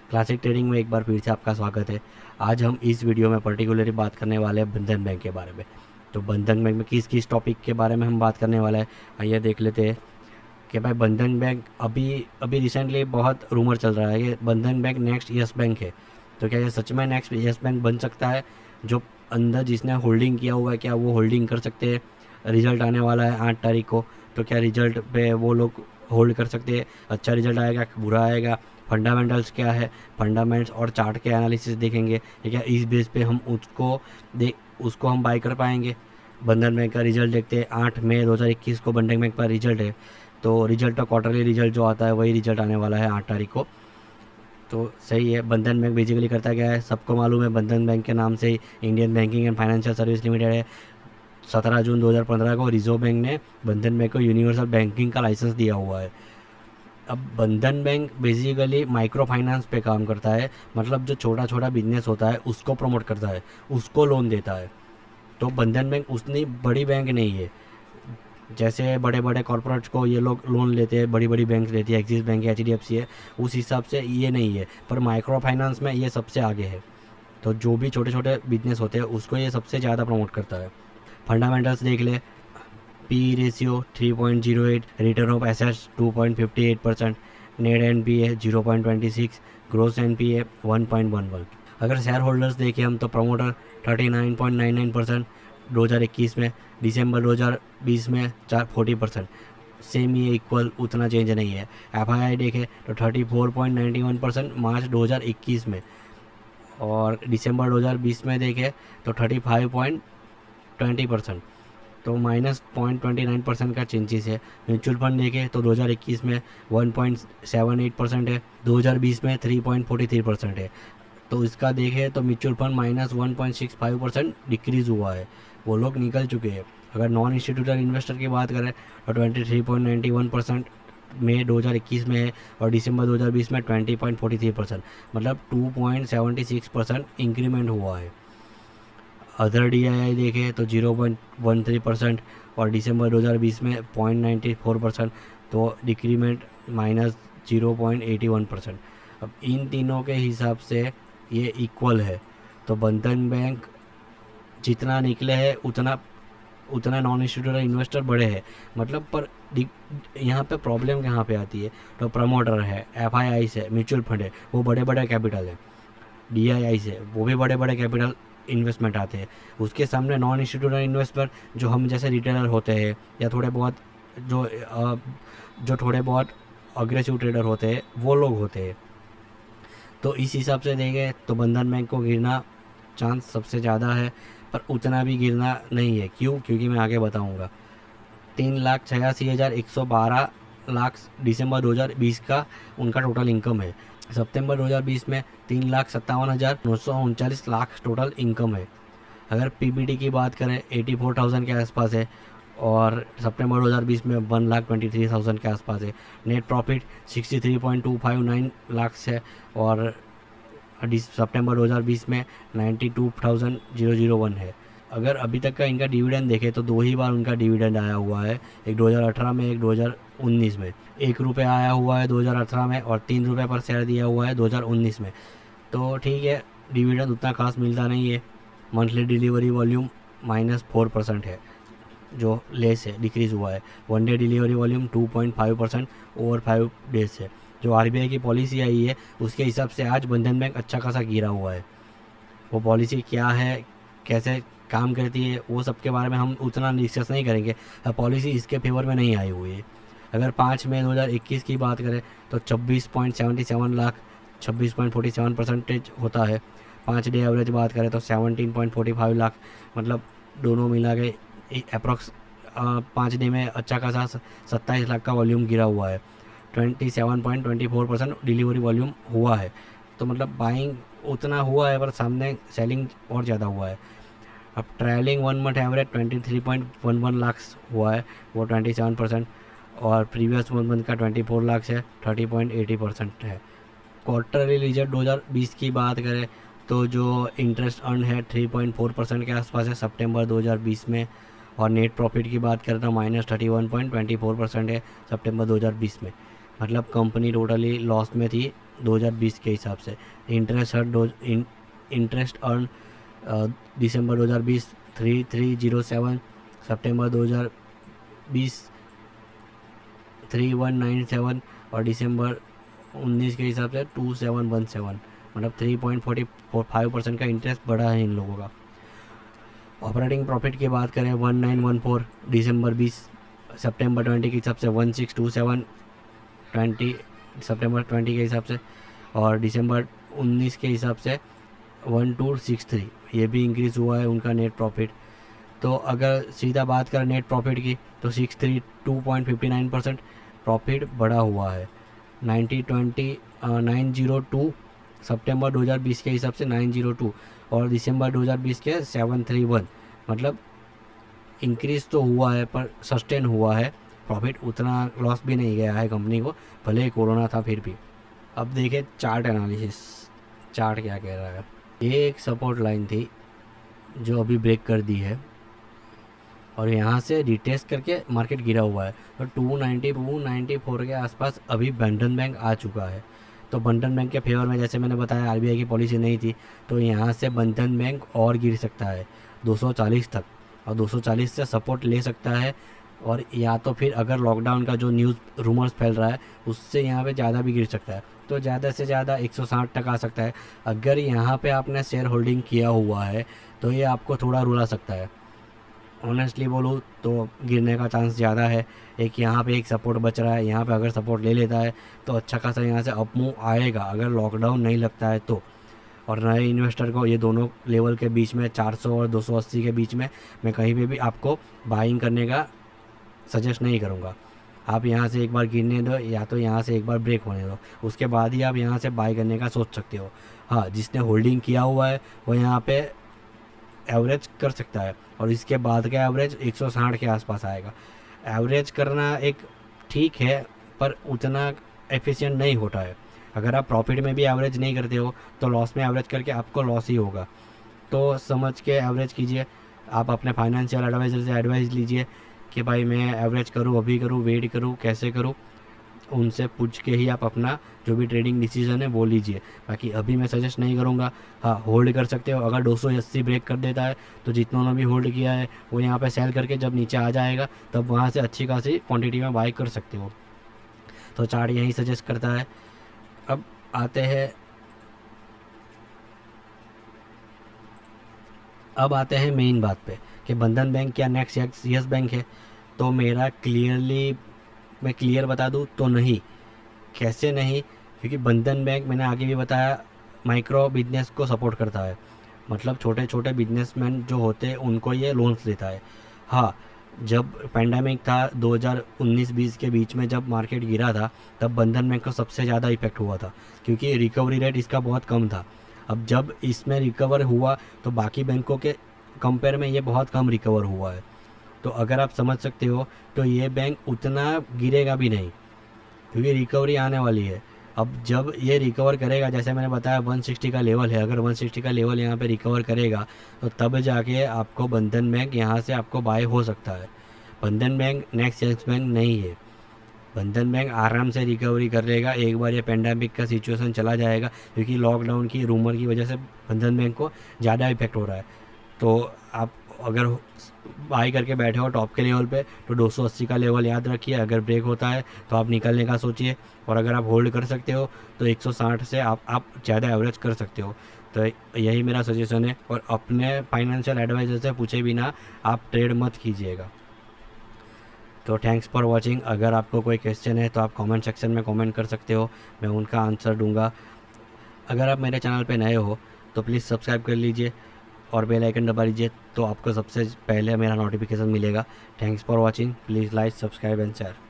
Classic trading में एक बार फिर से आपका स्वागत है। आज हम इस वीडियो में पर्टिकुलरली बात करने वाले हैं बंधन बैंक के बारे में। तो बंधन बैंक में किस किस टॉपिक के बारे में हम बात करने वाला है, आइए देख लेते हैं कि भाई बंधन बैंक अभी अभी रिसेंटली बहुत रूमर चल रहा है, ये बंधन बैंक नेक्स्ट यस बैंक है। तो क्या ये सच में नेक्स्ट यस बैंक बन सकता है? जो अंदर जिसने होल्डिंग किया हुआ है, क्या वो होल्डिंग कर सकते हैं? रिजल्ट आने वाला है 8 तारीख को, तो क्या रिजल्ट पे वो लोग होल्ड कर सकते हैं? अच्छा रिजल्ट आएगा कि बुरा आएगा? फंडामेंटल्स क्या है, फंडामेंट्स और चार्ट के एनालिसिस देखेंगे। क्या इस बेस पे हम उसको हम बाई कर पाएंगे? बंधन बैंक का रिजल्ट देखते हैं। 8 मई 2021 को बंधन बैंक का रिजल्ट है। तो रिजल्ट का क्वार्टरली रिजल्ट जो आता है वही रिजल्ट आने वाला है 8 तारीख को। तो सही है। बंधन बैंक बेसिकली करता क्या है, सबको मालूम है। बंधन बैंक के नाम से ही Indian banking and financial service limited है। 17 जून 2015 को रिजर्व बैंक ने बंधन बैंक को यूनिवर्सल बैंकिंग का लाइसेंस दिया हुआ है। अब बंधन बैंक बेसिकली माइक्रो फाइनेंस पे काम करता है, मतलब जो छोटा छोटा बिजनेस होता है उसको प्रमोट करता है, उसको लोन देता है। तो बंधन बैंक उतनी बड़ी बैंक नहीं है। जैसे बड़े बड़े कॉर्पोरेट्स को ये लोग लोन लेते हैं, बड़ी बड़ी बैंक लेती है, एक्सिस बैंक है, HDFC है, उस हिसाब से ये नहीं है। पर माइक्रो फाइनेंस में ये सबसे आगे है। तो जो भी छोटे छोटे बिजनेस होते हैं उसको ये सबसे ज़्यादा प्रमोट करता है। फंडामेंटल्स देख ले। P ratio 3.08, return of assets 2.58%, net NPA 0.26, gross NPA 1.11। अगर शेयर होल्डर्स देखें हम तो प्रमोटर 39.99% 2021 में, दिसंबर 2020 में 40%, सेम ही इक्वल, उतना चेंज नहीं है। FII देखें तो 34.91% मार्च 2021 में, और दिसंबर 2020 में देखें तो 35.20%, तो -0.29% का चेंजेस है। म्यूचुअल फंड देखें तो 2021 में 1.78% है, 2020 में 3.43% है। तो इसका देखें तो म्यूचुअल फंड -1.65% डिक्रीज़ हुआ है, वो लोग निकल चुके हैं। अगर नॉन इंस्टीट्यूशनल इन्वेस्टर की बात करें तो 23.91% मई 2021 में है, और दिसंबर 2020 में 20.43%, मतलब 2.76% इंक्रीमेंट हुआ है। अदर DII देखें तो 0.13%, और दिसंबर 2020 में 0.94%, तो डिक्रीमेंट -0.81%। अब इन तीनों के हिसाब से ये इक्वल है। तो बंधन बैंक जितना निकले है उतना उतना नॉन इंस्टीट्यूशनल इन्वेस्टर बड़े हैं, मतलब। पर यहाँ पे प्रॉब्लम कहाँ पे आती है, तो प्रमोटर है, FII से म्यूचुअल फंड है, वो बड़े बड़े कैपिटल है। DII से वो भी बड़े बड़े कैपिटल इन्वेस्टमेंट आते हैं। उसके सामने नॉन इंस्टीट्यूशनल इन्वेस्टर जो हम जैसे रिटेलर होते हैं, या जो थोड़े बहुत अग्रेसिव ट्रेडर होते हैं, वो लोग होते हैं। तो इस हिसाब से देखें तो बंधन बैंक को गिरना चांस सबसे ज़्यादा है, पर उतना भी गिरना नहीं है। क्यों? क्योंकि मैं आगे बताऊंगा। 3,86,112 लाख दिसंबर 2020 का उनका टोटल इनकम है। सितंबर 2020 में 3,57,939 लाख टोटल इनकम है। अगर PBT की बात करें 84,000 के आसपास है, और सितंबर 2020 में 1,23,000 के आसपास है। नेट प्रॉफिट 63.259 लाख है, और सितंबर 2020 में 92,001 है। अगर अभी तक का इनका डिविडेंड देखें तो 2 ही बार उनका डिविडेंड आया हुआ है, एक 2018 में, एक 2019 में। ₹1 आया हुआ है 2018 में, और ₹3 पर शेयर दिया हुआ है 2019 में। तो ठीक है, डिविडेंड उतना खास मिलता नहीं है। मंथली डिलीवरी वॉल्यूम -4% है, जो लेस है, डिक्रीज़ हुआ है। 1 day delivery volume 2.5% over 5 days है। जो RBI की पॉलिसी आई है उसके हिसाब से आज बंधन बैंक अच्छा खासा गिरा हुआ है। वो पॉलिसी क्या है, कैसे काम करती है, वो सब के बारे में हम उतना डिस्कस नहीं करेंगे। पॉलिसी इसके फेवर में नहीं आई हुई है। अगर 5 मई 2021 की बात करें तो 26.77 लाख, 26.47% होता है। 5 डे एवरेज बात करें तो 17.45 लाख, मतलब दोनों मिला के अप्रॉक्स 5 डे में अच्छा खासा 27 लाख का वॉल्यूम गिरा हुआ है। 27.24% डिलीवरी वॉल्यूम हुआ है। तो मतलब बाइंग उतना हुआ है, पर सामने सेलिंग और ज़्यादा हुआ है। अब ट्रायलिंग 1 मंथ एवरेज 23.11 लाख हुआ है, वो 27%, और प्रीवियस 1 मंथ का 24 लाख है, 30.80% है। क्वार्टरली रिजल्ट 2020 की बात करें तो जो इंटरेस्ट अर्न है 3.4% के आसपास है सितंबर 2020 में, और नेट प्रॉफिट की बात करें तो -31.24% है सितंबर 2020 में। मतलब कंपनी टोटली लॉस में थी 2020 के हिसाब से। इंटरेस्ट अर्न दिसंबर 2020 3307, सितंबर 2020 3197 और दिसंबर 19 के हिसाब से 2717, मतलब 3.45% का इंटरेस्ट बढ़ा है इन लोगों का। ऑपरेटिंग प्रॉफिट की बात करें 1914 दिसंबर 20, सितंबर 20 के हिसाब से 1627 20 सितंबर 20 के हिसाब से, और दिसंबर 19 के हिसाब से 1263, ये भी इंक्रीज़ हुआ है उनका नेट प्रॉफिट। तो अगर सीधा बात करें नेट प्रॉफिट की तो 632.59% प्रॉफिट बढ़ा हुआ है। 902 सितंबर 2020 के हिसाब से 902 और दिसंबर 2020 के 731, मतलब इंक्रीज़ तो हुआ है पर सस्टेन हुआ है प्रॉफिट, उतना लॉस भी नहीं गया है कंपनी को, भले ही कोरोना था फिर भी। अब देखें चार्ट एनालिसिस, चार्ट क्या कह रहा है। ये एक सपोर्ट लाइन थी जो अभी ब्रेक कर दी है और यहाँ से रिटेस्ट करके मार्केट गिरा हुआ है, तो 294 के आसपास अभी बंधन बैंक आ चुका है। तो बंधन बैंक के फेवर में, जैसे मैंने बताया आरबीआई की पॉलिसी नहीं थी, तो यहाँ से बंधन बैंक और गिर सकता है 240 तक, और 240 से सपोर्ट ले सकता है। और या तो फिर अगर लॉकडाउन का जो न्यूज़ रूमर्स फैल रहा है उससे यहाँ पे ज़्यादा भी गिर सकता है, तो ज़्यादा से ज़्यादा 160 तक आ सकता है। अगर यहाँ पे आपने शेयर होल्डिंग किया हुआ है तो ये आपको थोड़ा रुला सकता है। ऑनेस्टली बोलूँ तो गिरने का चांस ज़्यादा है। एक यहाँ पे एक सपोर्ट बच रहा है, यहाँ पे अगर सपोर्ट ले लेता है तो अच्छा खासा यहाँ से अप मूव आएगा अगर लॉकडाउन नहीं लगता है तो। और नए इन्वेस्टर को ये दोनों लेवल के बीच में 400 और 280 के बीच में मैं कहीं पे भी आपको बाइंग करने का सजेस्ट नहीं करूँगा। आप यहाँ से एक बार गिरने दो या तो यहाँ से एक बार ब्रेक होने दो, उसके बाद ही आप यहाँ से बाई करने का सोच सकते हो। हाँ, जिसने होल्डिंग किया हुआ है वो यहाँ पे एवरेज कर सकता है और इसके बाद का एवरेज 160 के आसपास आएगा। एवरेज करना एक ठीक है पर उतना एफिशिएंट नहीं होता है। अगर आप प्रॉफिट में भी एवरेज नहीं करते हो तो लॉस में एवरेज करके आपको लॉस ही होगा। तो समझ के एवरेज कीजिए। आप अपने फाइनेंशियल एडवाइज़र से एडवाइस लीजिए कि भाई मैं एवरेज करूँ, अभी करूँ, वेट करूँ, कैसे करूँ। उनसे पूछ के ही आप अपना जो भी ट्रेडिंग डिसीजन है वो लीजिए। बाकी अभी मैं सजेस्ट नहीं करूँगा। हाँ, होल्ड कर सकते हो। अगर 280 ब्रेक कर देता है तो जितना उन्होंने भी होल्ड किया है वो यहाँ पे सेल करके जब नीचे आ जाएगा तब वहाँ से अच्छी खासी क्वांटिटी में बाई कर सकते हो। तो चार्ट यही सजेस्ट करता है। अब आते हैं मेन बात पे कि बंधन बैंक क्या नेक्स्ट यस बैंक है। तो मैं क्लियर बता दूँ तो नहीं। कैसे नहीं? क्योंकि बंधन बैंक मैंने आगे भी बताया माइक्रो बिजनेस को सपोर्ट करता है, मतलब छोटे छोटे बिजनेसमैन जो होते हैं उनको ये लोन्स देता है। हाँ, जब पेंडेमिक था 2019-20 के बीच में जब मार्केट गिरा था तब बंधन बैंक को सबसे ज़्यादा इफेक्ट हुआ था क्योंकि रिकवरी रेट इसका बहुत कम था। अब जब इसमें रिकवर हुआ तो बाकी बैंकों के कंपेयर में ये बहुत कम रिकवर हुआ है। तो अगर आप समझ सकते हो तो ये बैंक उतना गिरेगा भी नहीं क्योंकि रिकवरी आने वाली है। अब जब ये रिकवर करेगा, जैसे मैंने बताया 160 का लेवल है, अगर 160 का लेवल यहाँ पे रिकवर करेगा तो तब जाके आपको बंधन बैंक यहाँ से आपको बाय हो सकता है। बंधन बैंक नेक्स्ट यस बैंक नहीं है। बंधन बैंक आराम से रिकवरी कर लेगा एक बार ये पेंडेमिक का सिचुएशन चला जाएगा, क्योंकि लॉकडाउन की रूमर की वजह से बंधन बैंक को ज़्यादा इफेक्ट हो रहा है। तो आप अगर बाई करके बैठे हो टॉप के लेवल पे तो 280 का लेवल याद रखिए। अगर ब्रेक होता है तो आप निकलने का सोचिए, और अगर आप होल्ड कर सकते हो तो 160 से आप ज़्यादा एवरेज कर सकते हो। तो यही मेरा सजेशन है, और अपने फाइनेंशियल एडवाइज़र से पूछे बिना आप ट्रेड मत कीजिएगा। तो थैंक्स फॉर वॉचिंग। अगर आपको कोई क्वेश्चन है तो आप कमेंट सेक्शन में कमेंट कर सकते हो, मैं उनका आंसर दूंगा। अगर आप मेरे चैनल पे नए हो तो प्लीज़ सब्सक्राइब कर लीजिए और बेल आइकन दबा लीजिए, तो आपको सबसे पहले मेरा नोटिफिकेशन मिलेगा। Thanks for watching. Please like, subscribe and share.